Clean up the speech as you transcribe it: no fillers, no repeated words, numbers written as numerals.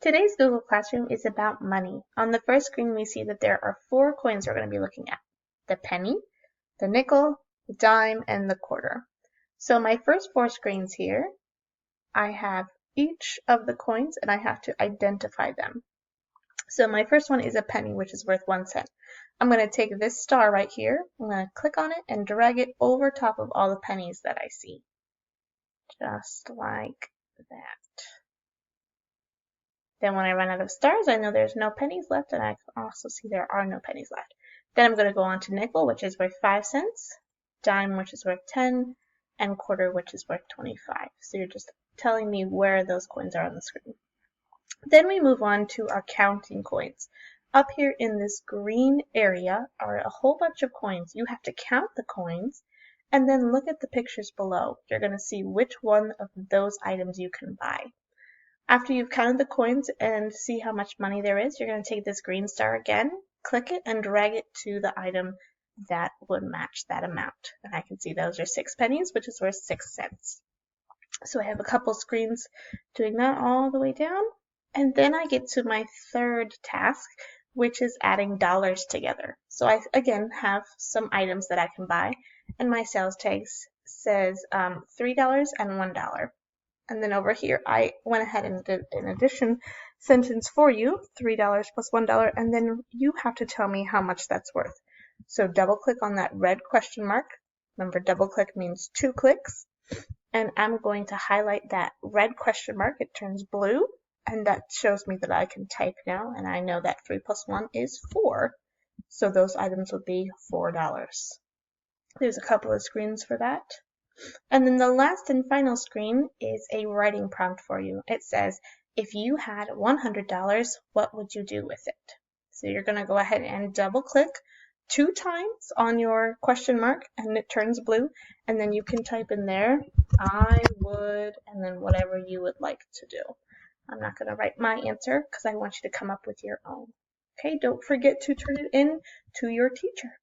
Today's Google Classroom is about money. On the first screen, we see that there are 4 coins we're going to be looking at: the penny, the nickel, the dime, and the quarter. So my first 4 screens here, I have each of the coins and I have to identify them. So my first one is a penny, which is worth 1 cent. I'm going to take this star right here, I'm going to click on it and drag it over top of all the pennies that I see. Just like that. Then when I run out of stars, I know there's no pennies left, and I can also see there are no pennies left. Then I'm going to go on to nickel, which is worth 5 cents, dime, which is worth 10, and quarter, which is worth 25. So you're just telling me where those coins are on the screen. Then we move on to our counting coins. Up here in this green area are a whole bunch of coins. You have to count the coins and then look at the pictures below. You're going to see which one of those items you can buy. After you've counted the coins and see how much money there is, you're going to take this green star again, click it, and drag it to the item that would match that amount. And I can see those are 6 pennies, which is worth 6 cents. So I have a couple screens doing that all the way down. And then I get to my third task, which is adding dollars together. So I, again, have some items that I can buy. And my sales tags says $3 and $1. And then over here, I went ahead and did an addition sentence for you, $3 plus $1, and then you have to tell me how much that's worth. So double click on that red question mark. Remember, double click means 2 clicks. And I'm going to highlight that red question mark. It turns blue, and that shows me that I can type now, and I know that 3 plus 1 is 4. So those items would be $4. There's a couple of screens for that. And then the last and final screen is a writing prompt for you. It says, if you had $100, what would you do with it? So you're going to go ahead and double click 2 times on your question mark and it turns blue. And then you can type in there, I would, and then whatever you would like to do. I'm not going to write my answer because I want you to come up with your own. Okay, don't forget to turn it in to your teacher.